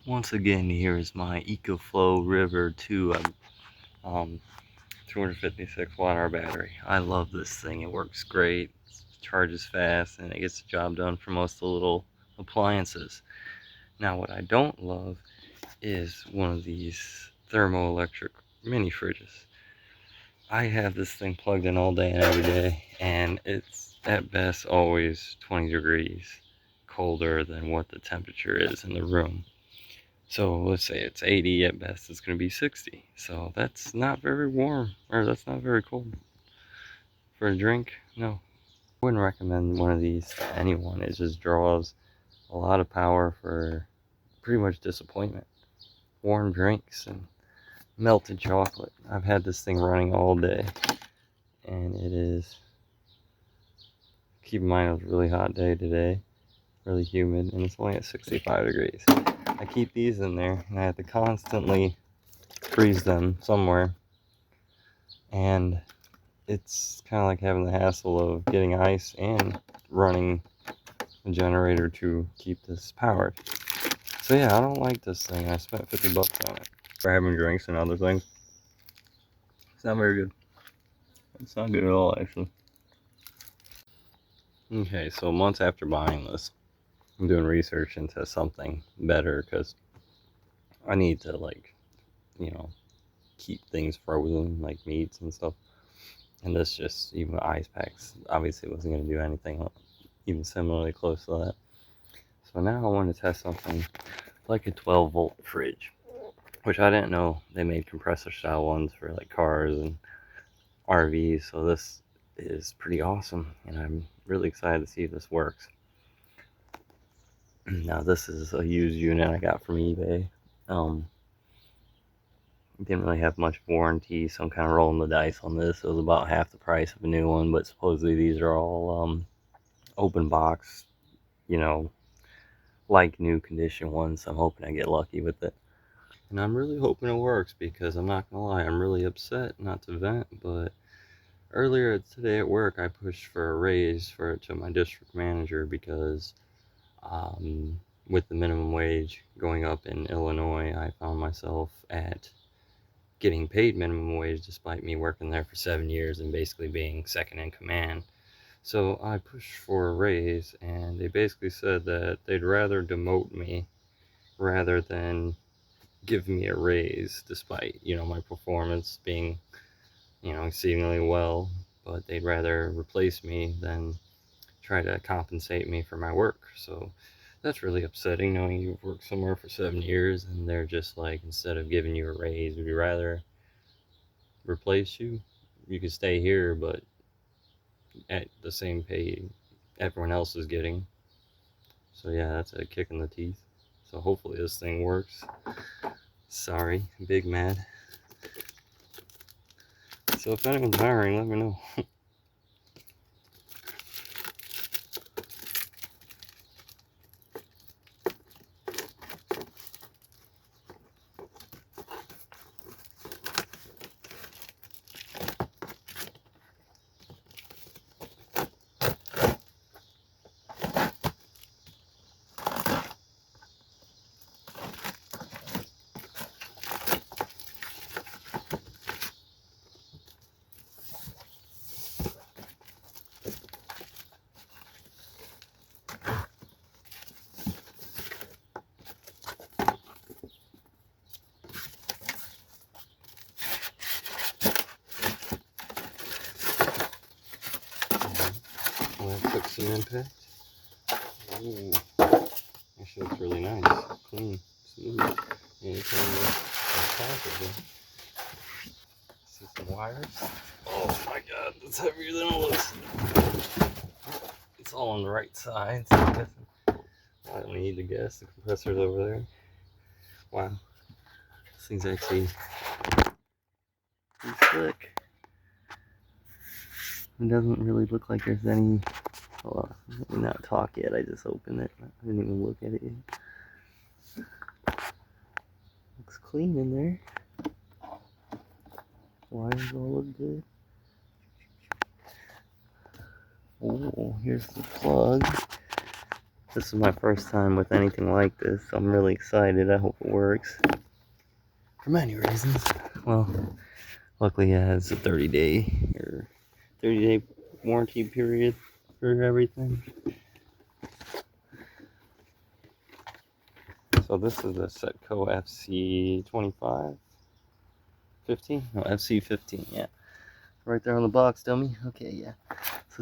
Once again, here is my EcoFlow River 2 256 watt hour battery. I love this thing. It works great, charges fast, and it gets the job done for most of the little appliances. Now, what I don't love is one of these thermoelectric mini fridges. I have this thing plugged in all day and every day, and it's at best always 20 degrees colder than what the temperature is in the room. So let's say it's 80, at best it's going to be 60. So that's not very warm, or that's not very cold. For a drink, no. I wouldn't recommend one of these to anyone. It just draws a lot of power for pretty much disappointment. Warm drinks and melted chocolate. I've had this thing running all day, and it is, keep in mind it was a really hot day today, really humid, and it's only at 65 degrees. I keep these in there, and I have to constantly freeze them somewhere, and it's kind of like having the hassle of getting ice and running a generator to keep this powered. So yeah, I don't like this thing. I spent 50 bucks on it for having drinks and other things. It's not very good. It's not good at all, actually. Okay, so months after buying this, I'm doing research into something better because I need to, like, keep things frozen, like meats and stuff. And this just, even ice packs, obviously wasn't going to do anything even similarly close to that. So now I want to test something like a 12-volt fridge, which I didn't know they made compressor style ones for like cars and RVs. So this is pretty awesome, and I'm really excited to see if this works. Now this is a used unit I got from eBay. Didn't really have much warranty, so I'm kind of rolling the dice on this. It was about half the price of a new one, but supposedly these are all open box, you know, like new condition ones. So I'm hoping I get lucky with it. And I'm really hoping it works because I'm not gonna lie, I'm really upset, not to vent, but earlier today at work I pushed for a raise to my district manager because with the minimum wage going up in Illinois, I found myself at getting paid minimum wage despite me working there for 7 years and basically being second in command. So I pushed for a raise, and they basically said that they'd rather demote me rather than give me a raise, despite, my performance being, exceedingly well. But they'd rather replace me than try to compensate me for my work. So that's really upsetting, knowing you've worked somewhere for 7 years and they're just like, instead of giving you a raise, we'd rather replace you. You could stay here, but at the same pay everyone else is getting. So yeah, that's a kick in the teeth. So hopefully this thing works. Sorry, big mad. So if anyone's hiring, let me know. Well, that took some impact. Ooh, actually looks really nice, clean, smooth. Anytime that's possible. See some wires. Oh my god, that's heavier than it looks. It's all on the right side, so I don't need to guess. The compressor's over there. Wow, this thing's actually pretty slick. It doesn't really look like there's any. Hold on, let me not talk yet. I just opened it. I didn't even look at it yet. Looks clean in there. Wires all look good. Oh, here's the plug. This is my first time with anything like this. I'm really excited. I hope it works. For many reasons. Well, luckily it has a 30-day warranty period for everything. So this is the Setco FC25, 15? No, FC15, yeah. Right there on the box, dummy. Okay, yeah.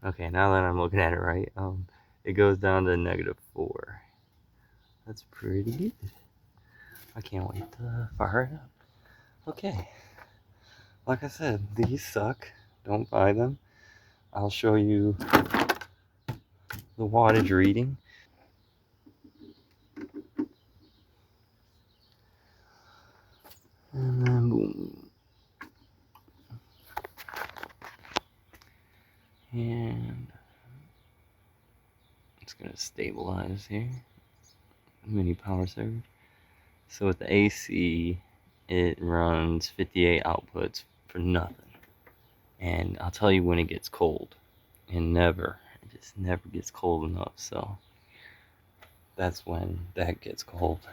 Okay, now that I'm looking at it right, it goes down to -4. That's pretty good. I can't wait to fire it up. Okay. Like I said, these suck. Don't buy them. I'll show you the wattage reading. And then boom. And it's gonna stabilize here. Mini power server. So with the AC, it runs 58 outputs for nothing. And I'll tell you when it gets cold. And it just never gets cold enough. So that's when that gets cold.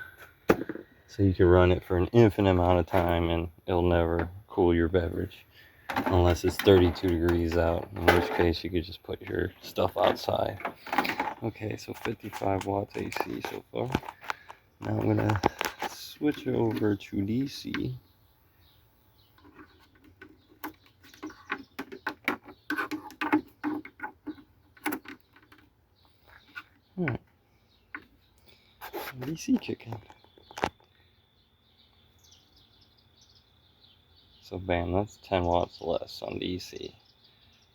So you can run it for an infinite amount of time and it'll never cool your beverage. Unless it's 32 degrees out, in which case you could just put your stuff outside. Okay, so 55 watts AC so far. Now I'm gonna switch over to DC. Alright. DC kicking. So bam, that's 10 watts less on DC.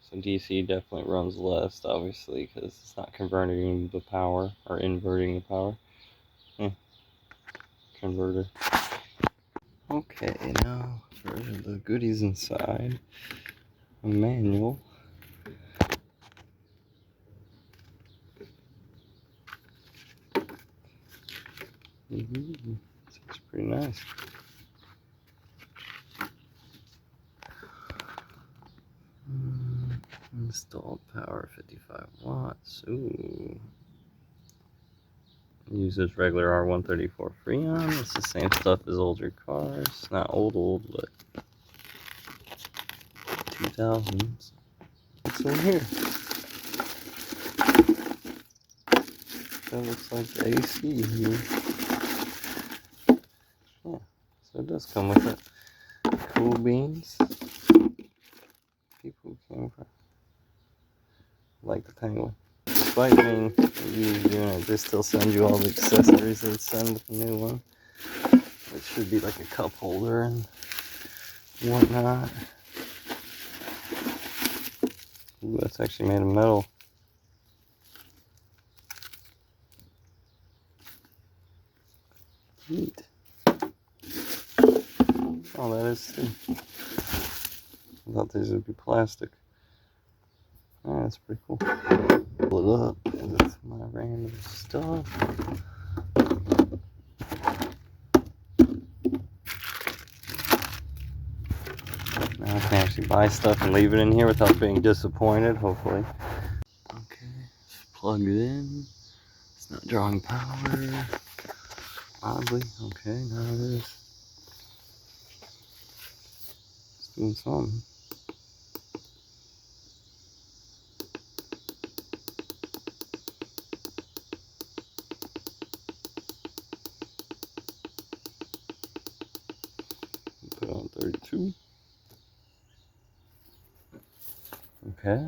So DC definitely runs less, obviously, because it's not converting the power, or inverting the power. Converter. Okay, now for the goodies inside. A manual. This looks pretty nice. Installed power 55 watts. Ooh. Uses regular R134 Freon. It's the same stuff as older cars. Not old, but 2000s. What's in here? That looks like the AC here. Yeah, so it does come with it. Cool beans. People came from. Like the Penguin. Despite being a used unit, they still send you all the accessories they'd send with the new one. It should be like a cup holder and whatnot. Ooh, that's actually made of metal. Neat. Oh, that is too. I thought these would be plastic. Oh, that's pretty cool. Pull it up with my random stuff. Now I can actually buy stuff and leave it in here without being disappointed, hopefully. Okay, just plug it in. It's not drawing power. Oddly, okay, now it is. It's doing something. Put on 32. Okay.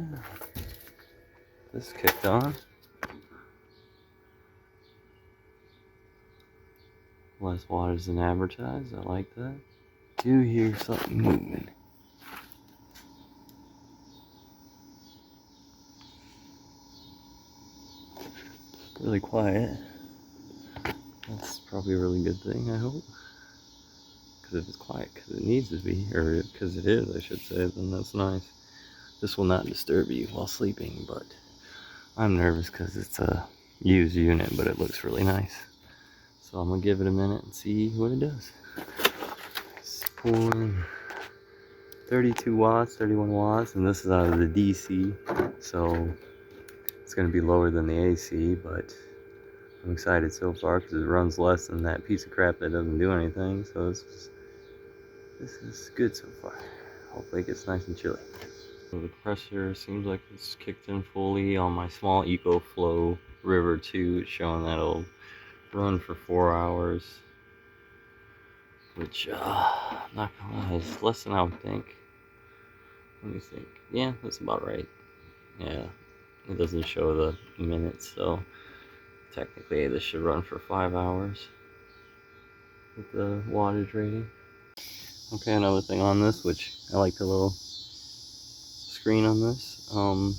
This kicked on. Less wattage than advertised. I like that. Do hear something moving. Really quiet. That's probably a really good thing, I hope. Because if it's quiet because it needs to be, or because it is, I should say, then that's nice. This will not disturb you while sleeping, but I'm nervous because it's a used unit, but it looks really nice. So I'm going to give it a minute and see what it does. It's pulling 32 watts, 31 watts, and this is out of the DC, so it's going to be lower than the AC, but I'm excited so far because it runs less than that piece of crap that doesn't do anything. So this is good so far. Hopefully it gets nice and chilly. So the compressor seems like it's kicked in fully on my small EcoFlow River 2. It's showing that it'll run for 4 hours, which not gonna lie, is less than I would think. Let me think. Yeah, that's about right. Yeah, it doesn't show the minutes, so technically this should run for 5 hours with the wattage rating. Okay, another thing on this, which I like the little screen on this, and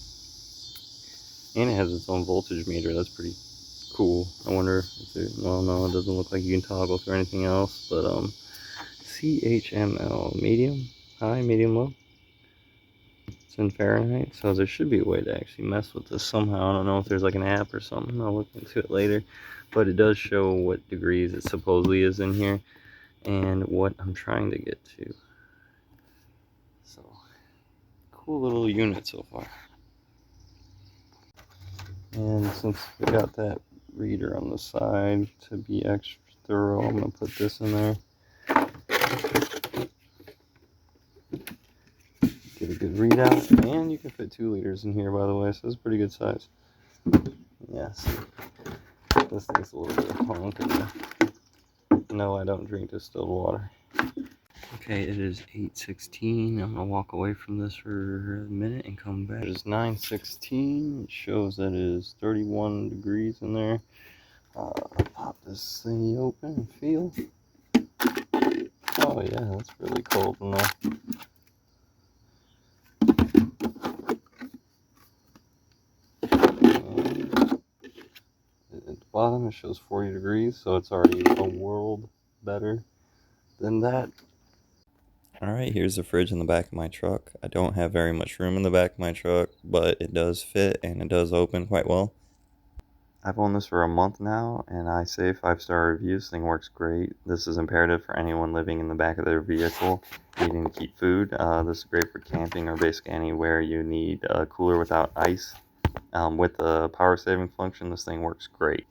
it has its own voltage meter. That's pretty cool. I wonder if it, well, no, it doesn't look like you can toggle through anything else, but CHML, medium, high, medium, low. It's in Fahrenheit, so there should be a way to actually mess with this somehow. I don't know if there's like an app or something. I'll look into it later, but it does show what degrees it supposedly is in here and what I'm trying to get to. So cool little unit so far. And since we got that reader on the side, to be extra thorough, I'm gonna put this in there. Get a good readout, and you can fit 2 liters in here, by the way, so it's a pretty good size. Yes, this thing's a little bit of punk. No, I don't drink distilled water. Okay, it is 8:16. I'm gonna walk away from this for a minute and come back. It is 9:16. It shows that it is 31 degrees in there. Pop this thingy open and feel. Oh yeah, that's really cold in there. At the bottom it shows 40 degrees, so it's already a world better than that. Alright, here's the fridge in the back of my truck. I don't have very much room in the back of my truck, but it does fit and it does open quite well. I've owned this for a month now, and I say 5-star reviews. This thing works great. This is imperative for anyone living in the back of their vehicle needing to keep food. This is great for camping or basically anywhere you need a cooler without ice. With the power saving function, this thing works great.